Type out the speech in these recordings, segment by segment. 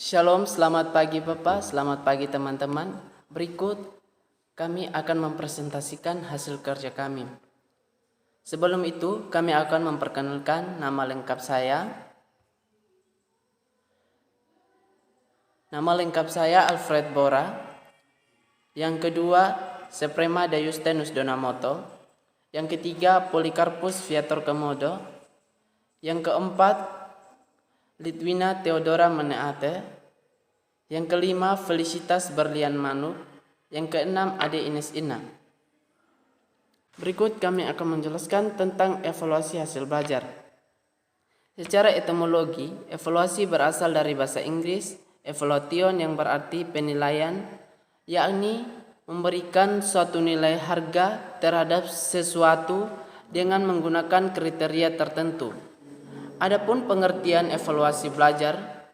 Shalom, selamat pagi Bapak, selamat pagi teman-teman. Berikut kami akan mempresentasikan hasil kerja kami. Sebelum itu, kami akan memperkenalkan nama lengkap saya. Nama lengkap saya Alfred Bora. Yang kedua, Seprema Dayustenus Donamoto. Yang ketiga, Polikarpus Viator Komodo. Yang keempat, Litwina Theodora Meneate. Yang kelima, Felicitas Berlian Manu. Yang keenam, Ade Ines Ina. Berikut kami akan menjelaskan tentang evaluasi hasil belajar. Secara etimologi, evaluasi berasal dari bahasa Inggris evaluation yang berarti penilaian, yakni memberikan suatu nilai harga terhadap sesuatu dengan menggunakan kriteria tertentu. Adapun pengertian evaluasi belajar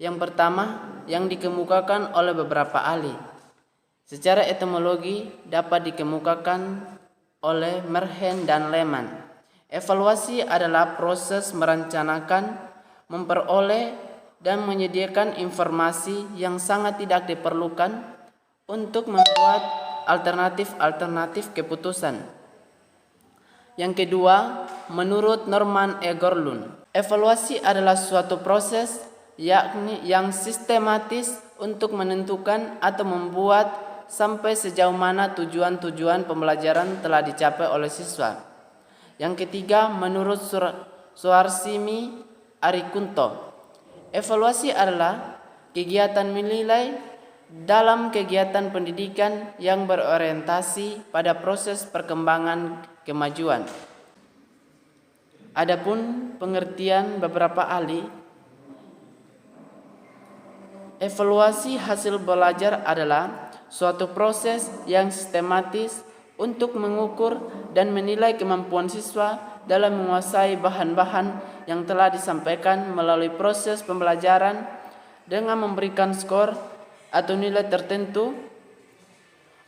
yang pertama yang dikemukakan oleh beberapa ahli. Secara etimologi dapat dikemukakan oleh Merhen dan Lehman. Evaluasi adalah proses merencanakan, memperoleh, dan menyediakan informasi yang sangat tidak diperlukan untuk membuat alternatif keputusan. Yang kedua, menurut Norman E. Gorlund, evaluasi adalah suatu proses yang sistematis untuk menentukan atau membuat sampai sejauh mana tujuan-tujuan pembelajaran telah dicapai oleh siswa. Yang ketiga, menurut Suharsimi Arikunto, evaluasi adalah kegiatan menilai dalam kegiatan pendidikan yang berorientasi pada proses perkembangan kemajuan. Adapun pengertian beberapa ahli, evaluasi hasil belajar adalah suatu proses yang sistematis untuk mengukur dan menilai kemampuan siswa dalam menguasai bahan-bahan yang telah disampaikan melalui proses pembelajaran dengan memberikan skor atau nilai tertentu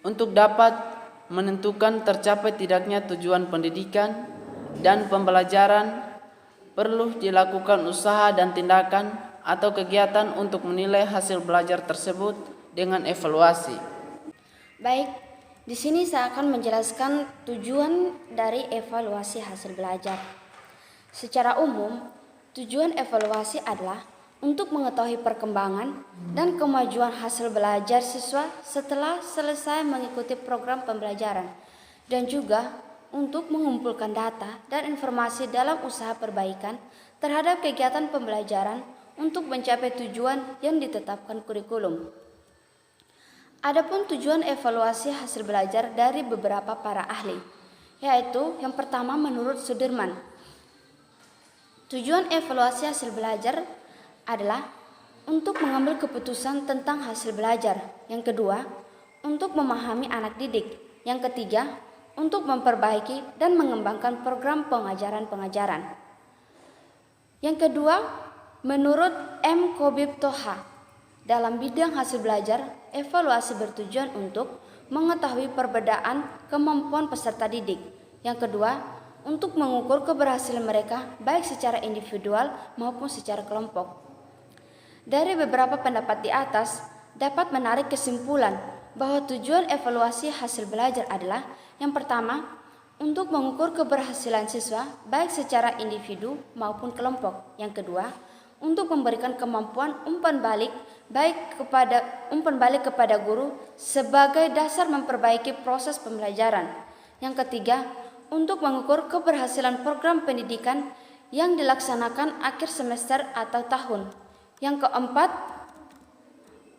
untuk dapat menentukan tercapai tidaknya tujuan pendidikan dan pembelajaran. Perlu dilakukan usaha dan tindakan atau kegiatan untuk menilai hasil belajar tersebut dengan evaluasi. Baik, di sini saya akan menjelaskan tujuan dari evaluasi hasil belajar. Secara umum, tujuan evaluasi adalah untuk mengetahui perkembangan dan kemajuan hasil belajar siswa setelah selesai mengikuti program pembelajaran, dan juga untuk mengumpulkan data dan informasi dalam usaha perbaikan terhadap kegiatan pembelajaran untuk mencapai tujuan yang ditetapkan kurikulum. Adapun tujuan evaluasi hasil belajar dari beberapa para ahli, yaitu yang pertama menurut Sudirman, tujuan evaluasi hasil belajar adalah untuk mengambil keputusan tentang hasil belajar. Yang kedua, untuk memahami anak didik. Yang ketiga, untuk memperbaiki dan mengembangkan program pengajaran. Yang kedua, menurut M. Kobib Toha, dalam bidang hasil belajar, evaluasi bertujuan untuk mengetahui perbedaan kemampuan peserta didik. Yang kedua, untuk mengukur keberhasilan mereka baik secara individual maupun secara kelompok. Dari beberapa pendapat di atas, dapat menarik kesimpulan bahwa tujuan evaluasi hasil belajar adalah yang pertama, untuk mengukur keberhasilan siswa baik secara individu maupun kelompok. Yang kedua, untuk memberikan kemampuan umpan balik kepada guru sebagai dasar memperbaiki proses pembelajaran. Yang ketiga, untuk mengukur keberhasilan program pendidikan yang dilaksanakan akhir semester atau tahun. Yang keempat,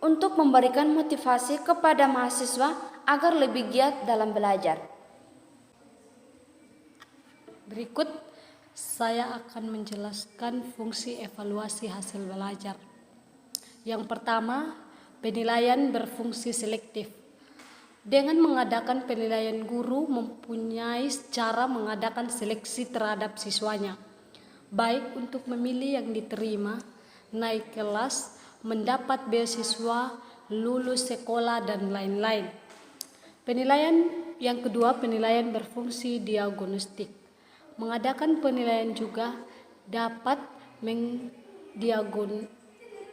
untuk memberikan motivasi kepada mahasiswa agar lebih giat dalam belajar. Berikut saya akan menjelaskan fungsi evaluasi hasil belajar. Yang pertama, penilaian berfungsi selektif. Dengan mengadakan penilaian, guru mempunyai cara mengadakan seleksi terhadap siswanya, baik untuk memilih yang diterima, naik kelas, mendapat beasiswa, lulus sekolah, dan lain-lain. Penilaian yang kedua, penilaian berfungsi diagnostik. Mengadakan penilaian juga dapat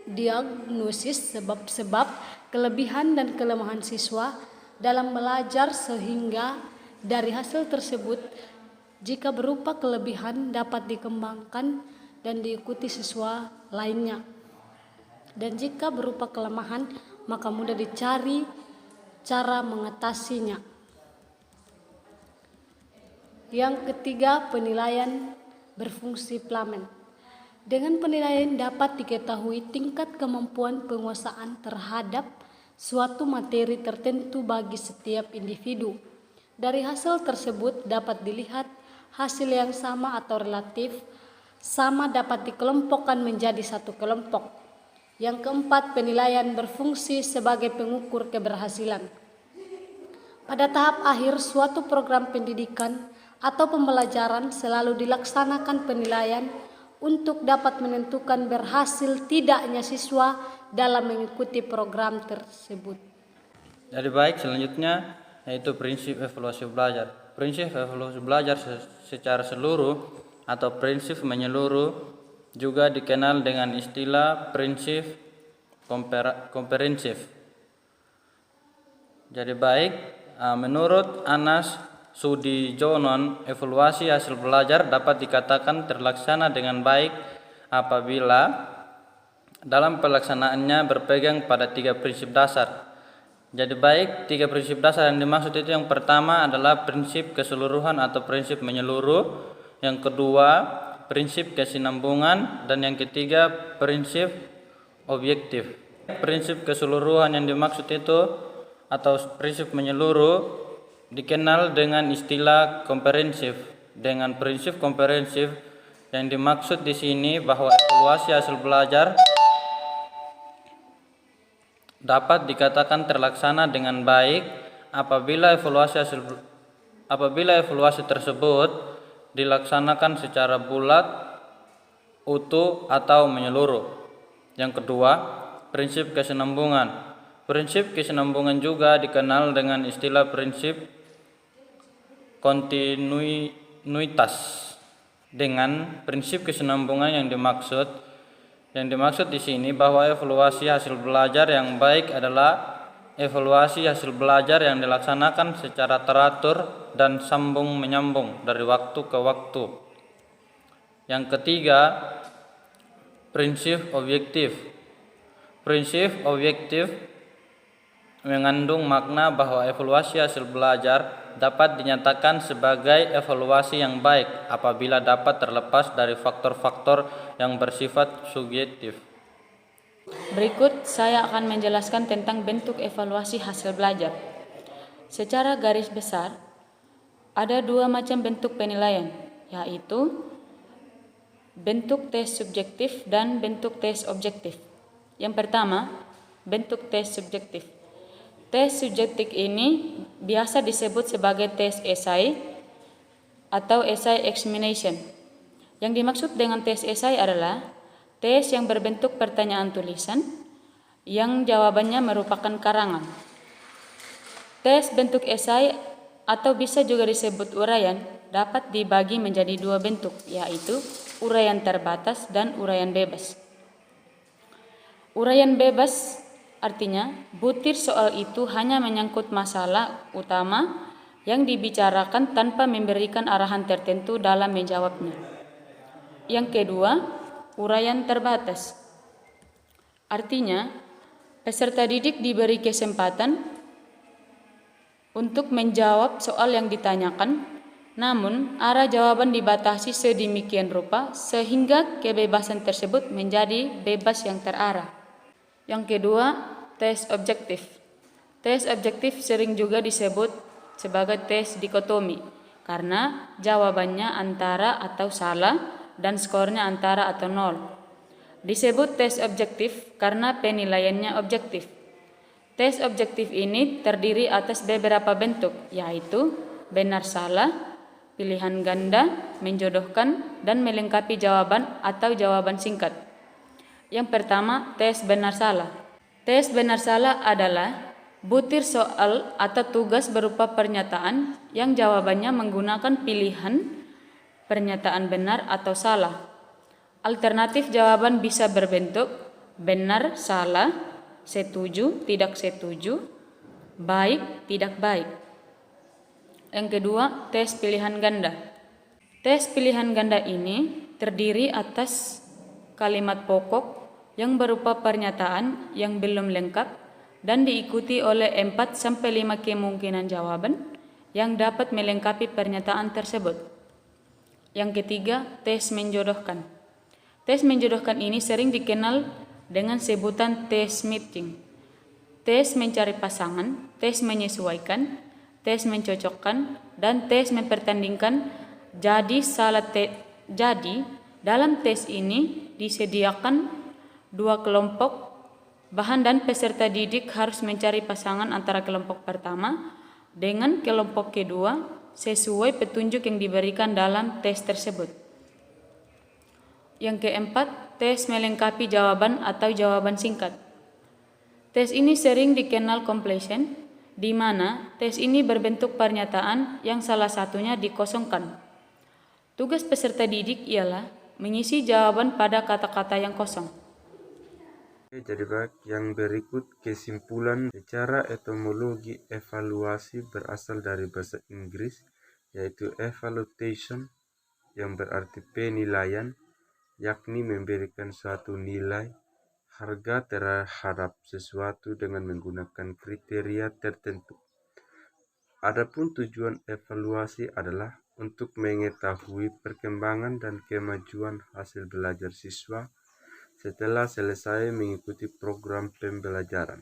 diagnosis sebab-sebab kelebihan dan kelemahan siswa dalam belajar sehingga dari hasil tersebut jika berupa kelebihan dapat dikembangkan dan diikuti siswa lainnya. Dan jika berupa kelemahan maka mudah dicari cara mengatasinya. Yang ketiga, penilaian berfungsi Plamen. Dengan penilaian dapat diketahui tingkat kemampuan penguasaan terhadap suatu materi tertentu bagi setiap individu. Dari hasil tersebut dapat dilihat hasil yang sama atau relatif sama dapat dikelompokkan menjadi satu kelompok. Yang keempat, penilaian berfungsi sebagai pengukur keberhasilan. Pada tahap akhir suatu program pendidikan atau pembelajaran selalu dilaksanakan penilaian untuk dapat menentukan berhasil tidaknya siswa dalam mengikuti program tersebut. Jadi baik, selanjutnya yaitu prinsip evaluasi belajar. Prinsip evaluasi belajar secara seluruh atau prinsip menyeluruh juga dikenal dengan istilah prinsip komprehensif. Jadi baik, menurut Anas Sudijonon, evaluasi hasil belajar dapat dikatakan terlaksana dengan baik apabila dalam pelaksanaannya berpegang pada 3 prinsip dasar. Jadi baik, 3 prinsip dasar yang dimaksud itu yang pertama adalah prinsip keseluruhan atau prinsip menyeluruh, yang kedua prinsip kesinambungan, dan yang ketiga prinsip objektif. Prinsip keseluruhan yang dimaksud itu atau prinsip menyeluruh dikenal dengan istilah komprehensif. Dengan prinsip komprehensif yang dimaksud di sini bahwa evaluasi hasil belajar dapat dikatakan terlaksana dengan baik apabila evaluasi tersebut dilaksanakan secara bulat, utuh atau menyeluruh. Yang kedua, prinsip kesinambungan. Prinsip kesinambungan juga dikenal dengan istilah prinsip kontinuitas. Dengan prinsip kesinambungan yang dimaksud di sini bahwa evaluasi hasil belajar yang baik adalah evaluasi hasil belajar yang dilaksanakan secara teratur dan sambung menyambung dari waktu ke waktu. Yang ketiga, prinsip objektif. Prinsip objektif mengandung makna bahwa evaluasi hasil belajar dapat dinyatakan sebagai evaluasi yang baik apabila dapat terlepas dari faktor-faktor yang bersifat subjektif. Berikut saya akan menjelaskan tentang bentuk evaluasi hasil belajar. Secara garis besar, ada 2 macam bentuk penilaian, yaitu bentuk tes subjektif dan bentuk tes objektif. Yang pertama, bentuk tes subjektif. Tes subjektif ini biasa disebut sebagai tes esai atau essay examination. Yang dimaksud dengan tes esai adalah tes yang berbentuk pertanyaan tulisan yang jawabannya merupakan karangan. Tes bentuk esai atau bisa juga disebut uraian dapat dibagi menjadi 2 bentuk, yaitu uraian terbatas dan uraian bebas. Uraian bebas artinya, butir soal itu hanya menyangkut masalah utama yang dibicarakan tanpa memberikan arahan tertentu dalam menjawabnya. Yang kedua, uraian terbatas. Artinya, peserta didik diberi kesempatan untuk menjawab soal yang ditanyakan, namun arah jawaban dibatasi sedemikian rupa sehingga kebebasan tersebut menjadi bebas yang terarah. Yang kedua, tes objektif. Tes objektif sering juga disebut sebagai tes dikotomi karena jawabannya antara atau salah dan skornya antara atau 0. Disebut tes objektif karena penilaiannya objektif. Tes objektif ini terdiri atas beberapa bentuk, yaitu benar salah, pilihan ganda, menjodohkan, dan melengkapi jawaban atau jawaban singkat. Yang pertama, tes benar salah. Tes benar salah adalah butir soal atau tugas berupa pernyataan yang jawabannya menggunakan pilihan pernyataan benar atau salah. Alternatif jawaban bisa berbentuk benar, salah, setuju, tidak setuju, baik, tidak baik. Yang kedua, tes pilihan ganda. Tes pilihan ganda ini terdiri atas kalimat pokok yang berupa pernyataan yang belum lengkap dan diikuti oleh 4-5 kemungkinan jawaban yang dapat melengkapi pernyataan tersebut. Yang ketiga, tes menjodohkan. Tes menjodohkan ini sering dikenal dengan sebutan tes matching, tes mencari pasangan, tes menyesuaikan, tes mencocokkan, dan tes mempertandingkan. Jadi dalam tes ini disediakan 2 kelompok bahan dan peserta didik harus mencari pasangan antara kelompok pertama dengan kelompok kedua sesuai petunjuk yang diberikan dalam tes tersebut. Yang keempat, tes melengkapi jawaban atau jawaban singkat. Tes ini sering dikenal completion, di mana tes ini berbentuk pernyataan yang salah satunya dikosongkan. Tugas peserta didik ialah mengisi jawaban pada kata-kata yang kosong. Jadi yang berikut kesimpulan secara etimologi evaluasi berasal dari bahasa Inggris, yaitu evaluation yang berarti penilaian, yakni memberikan suatu nilai harga terhadap sesuatu dengan menggunakan kriteria tertentu. Adapun tujuan evaluasi adalah untuk mengetahui perkembangan dan kemajuan hasil belajar siswa setelah selesai mengikuti program pembelajaran.